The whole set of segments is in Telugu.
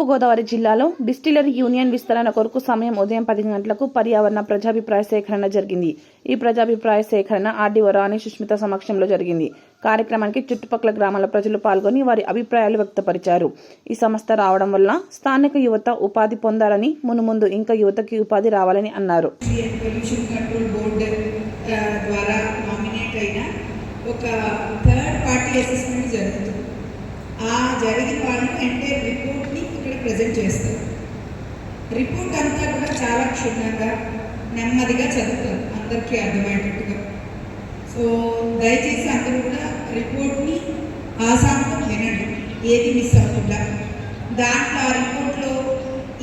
తూర్పుగోదావరి జిల్లాలో డిస్టిలరీ యూనియన్ విస్తరణ కొరకు సమయం ఉదయం 10 గంటలకు పర్యావరణ ప్రజాభిప్రాయ సేకరణ జరిగింది. ఈ ప్రజాభిప్రాయ సేకరణ ఆర్డీఓ రాణి సుష్మిత సమక్షంలో జరిగింది. కార్యక్రమానికి చుట్టుపక్కల గ్రామాల ప్రజలు పాల్గొని వారి అభిప్రాయాలు వ్యక్తపరిచారు. ఈ సంస్థ రావడం వల్ల స్థానిక యువత ఉపాధి పొందాలని, మునుముందు ఇంకా యువతకి ఉపాధి రావాలని అన్నారు. ఒక థర్డ్ పార్టీ అసెస్మెంట్ జరుగుతుంది. ఆ జరిగిన వాళ్ళు ఎంటైర్ రిపోర్ట్ని ఇక్కడ ప్రజెంట్ చేస్తారు. రిపోర్ట్ అంతా కూడా చాలా క్షుణ్ణంగా నెమ్మదిగా చదువుతారు, అందరికీ అర్థమయ్యేటట్టుగా. సో దయచేసి అందరూ కూడా రిపోర్ట్ని ఆసాంతం వినండి, ఏది మిస్ అవ్వకుండా. దాంట్లో ఆ రిపోర్ట్లో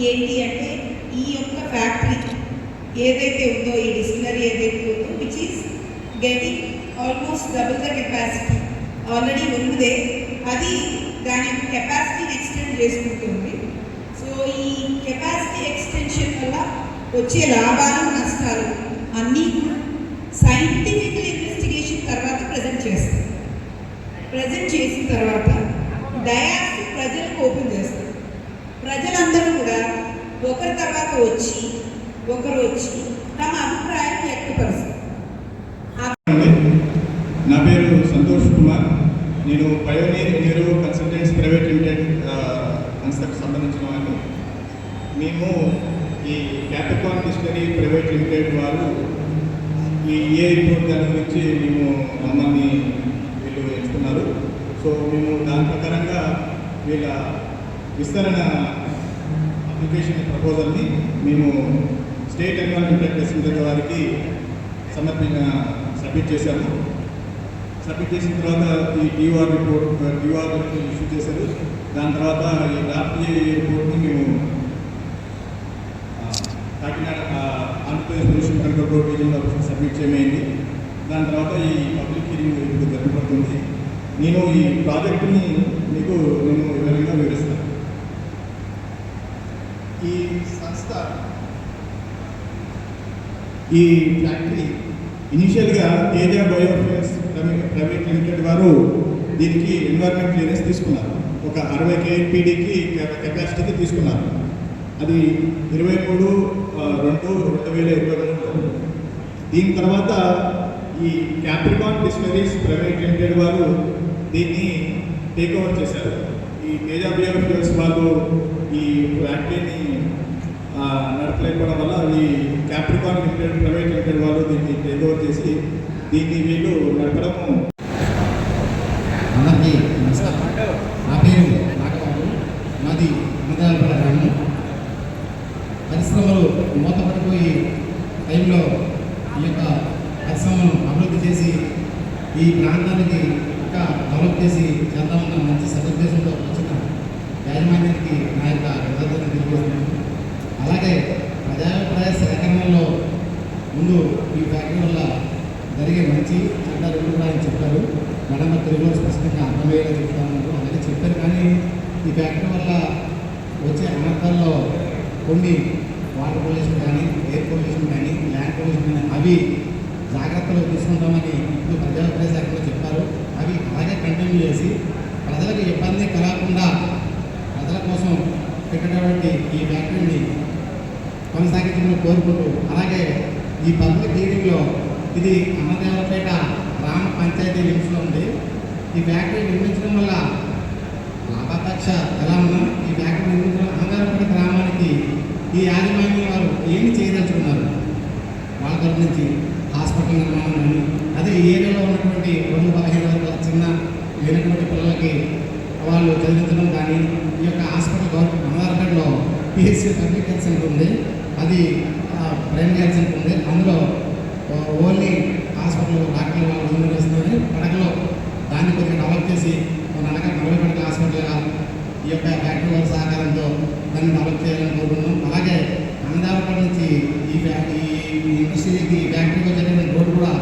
ఏంటి అంటే ఈ యొక్క ఫ్యాక్టరీ ఏదైతే ఉందో, ఈ డిస్టిలరీ ఏదైతే ఉందో, which is getting almost double the capacity already ఉన్నదే, అది దాని యొక్క కెపాసిటీని ఎక్స్టెండ్ చేసుకుంటుంది. సో ఈ కెపాసిటీ ఎక్స్టెన్షన్ వల్ల వచ్చే లాభాలు నష్టాలు అన్నీ కూడా సైంటిఫికల్ ఇన్వెస్టిగేషన్ తర్వాత ప్రజెంట్ చేస్తారు. ప్రజెంట్ చేసిన తర్వాత డయాస్ ప్రజలకు ఓపెన్ చేస్తారు. ప్రజలందరూ కూడా ఒకరి తర్వాత ఒకరు వచ్చి తమ అభిప్రాయాన్ని వ్యక్తపరుస్తారు. నా పేరు సంతోష్ కుమార్. నేను pioneer Nehru consultants private limited సంస్థకు సంబంధించిన వాళ్ళు. మేము ఈ క్యాప్రికాన్ డిస్టిలరీ ప్రైవేట్ లిమిటెడ్ వాళ్ళు ఈ రిపోర్ట్ దాని గురించి మమ్మల్ని వీళ్ళు ఎంచుకున్నారు. సో మేము దాని ప్రకారంగా వీళ్ళ విస్తరణ అప్లికేషన్ ప్రపోజల్ని మేము స్టేట్ ఎన్విరాన్మెంటల్ ప్రెసిడెంట్ వారికి సబ్మిట్ చేశాము. సబ్మిట్ చేసిన తర్వాత ఈ టీఆర్ ఇష్యూ చేశారు. దాని తర్వాత ఈ రాష్ట్రీయ రిపోర్ట్ని మేము Kakinada Andhra Pradesh pollution control board regional ఆఫీస్కి సబ్మిట్ చేయమైంది. దాని తర్వాత ఈ పబ్లిక్ హీరింగ్ ఇప్పుడు జరగబడుతుంది. నేను ఈ ప్రాజెక్టుని మీకు వివరంగా వివరిస్తాను. ఈ సంస్థ, ఈ ఫ్యాక్టరీ ఇనిషియల్గా తేజ బయోఫ్యూయల్స్ ప్రైవేట్ లిమిటెడ్ వారు దీనికి ఎన్వైర్మెంట్ క్లియరెన్స్ తీసుకున్నారు. ఒక 60 KNPDకి కెపాసిటీకి తీసుకున్నారు. అది 23/2/2023. దీని తర్వాత ఈ క్యాప్రికాన్ డిస్టిలరీస్ ప్రైవేట్ లిమిటెడ్ వారు దీన్ని టేక్ ఓవర్ చేశారు. ఈ తేజ బయోఫ్యూయల్స్ వాళ్ళు ఈ ఫ్యాక్టరీని నడపలేకపోవడం వల్ల ఈ క్యాప్రికాన్ లిమిటెడ్ ప్రైవేట్ లిమిటెడ్ వాళ్ళు దీన్ని టేక్ ఓవర్ చేసి దీన్ని వీళ్ళు నడపడము. అందరికీ నమస్కారం. నా పేరు నాగబాబు, మాది అన్నదానపల్లి గ్రామం. పరిశ్రమలు మూతపడిపోయి టైంలో ఈ యొక్క పరిశ్రమను అభివృద్ధి చేసి ఈ ప్రాంతానికి ఇంకా డెవలప్ చేసి చేద్దామన్న మంచి సదుద్దేశంతో వచ్చిన యాజమాన్యానికి నా యొక్క కృతజ్ఞతలు తెలియజేస్తున్నాను. అలాగే ప్రజాభిప్రాయ సేకరణలో ముందు ఈ ఫ్యాక్టరీ వల్ల జరిగే మంచి చెడ్డలు కూడా ఆయన చెప్పారు. మేడం తెలుగులో స్పష్టంగా అర్థమయ్యేలా చెప్తామన్నారు. అలాగే చెప్పారు. కానీ ఈ ఫ్యాక్టరీ వల్ల వచ్చే అనర్థాల్లో కొన్ని వాటర్ పొల్యూషన్ కానీ, ఎయిర్ పొల్యూషన్ కానీ, ల్యాండ్ పొల్యూషన్ కానీ అవి జాగ్రత్తలు తీసుకుంటామని ఇప్పుడు ప్రజాభిప్రాయ సేకరణలో చెప్పారు. అవి అలాగే కంటిన్యూ చేసి ప్రజలకు ఇబ్బంది కలగకుండా ప్రజల కోసం పెట్టినటువంటి ఈ ఫ్యాక్టరీని కొనసాగించమని కోరుకుంటూ, అలాగే ఈ పబ్లిక్ హీరింగ్లో ఇది అన్నదేవరపేట గ్రామ పంచాయతీ లిమిట్స్లో ఉంది. ఈ ఫ్యాక్టరీ నిర్మించడం వల్ల లాభాపేక్ష ఎలా ఉన్నా ఈ ఫ్యాక్టరీ నిర్మించడం అన్నదేవరపేట గ్రామానికి ఈ యాజమాన్యం వారు ఏమి చేయదలుచుకున్నారు. వాళ్ళ తరఫు నుంచి హాస్పిటల్ నిర్మాణం కానీ, అదే ఈ ఏరియాలో ఉన్నటువంటి 215 వరకు చిన్న లేనటువంటి పిల్లలకి వాళ్ళు చదివించడం కానీ, ఈ యొక్క హాస్పిటల్ గవర్నమెంట్ అన్నదారపేటలో PHC పబ్లిక్ హెల్త్ సెంటర్ ఉంది, అది ప్రైమరీ హెల్త్ సెంటర్ ఉంది. అందులో ఓన్లీ హాస్పిటల్ డాక్టర్లు వాళ్ళు నిర్వహిస్తున్నారు. పడకలో దాన్ని కొద్దిగా డెవలప్ చేసి అనగా 40 పడకల హాస్పిటల్గా ఈ యొక్క ఫ్యాక్టరీ వారి సహకారంతో దాన్ని డెవలప్ చేయాలని కోరుకున్నాం. అలాగే అన్నదారపేట నుంచి ఈ ఇండస్ట్రీకి ఫ్యాక్టరీకి వచ్చేటువంటి రోడ్డు కూడా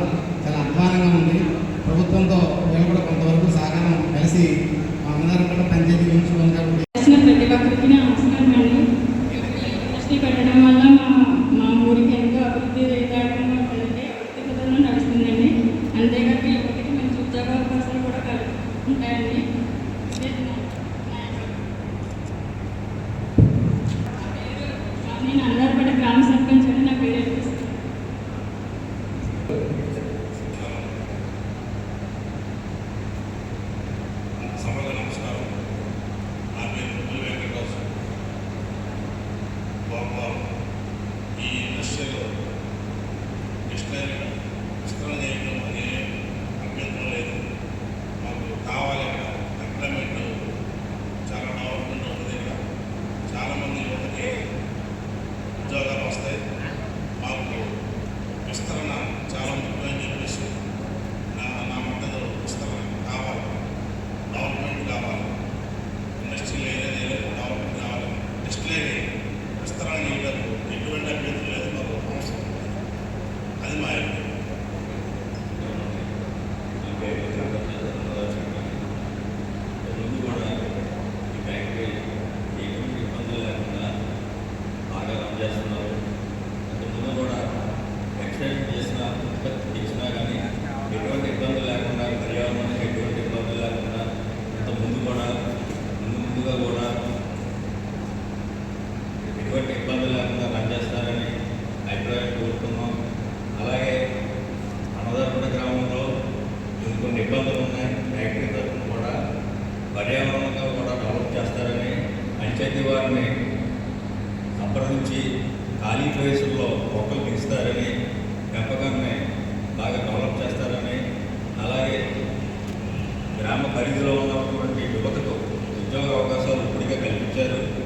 చాలా అధ్వానంగా ఉంది. ప్రభుత్వంతో వీళ్ళు కూడా కొంతవరకు సహకారం కలిసి అన్నదారపేట పంచాయతీ ఉంచుకోవాలి. కాబట్టి ప్రతి ఒక్కరికి నమస్కారం అండి. ఇండస్ట్రీ పెట్టడం వల్ల మా ఊరికి ఎంతో అభివృద్ధి అభివృద్ధి పదంలో నడుస్తుందండి. అంతేకాక యువతకి మంచి ఉద్యోగ అవకాశాలు కూడా ఉంటాయండి. ఇచ్చినా కానీ ఎటువంటి ఇబ్బందులు లేకుండా పర్యావరణానికి ఎటువంటి ఇబ్బందులు లేకుండా ఇంత ముందుగా కూడా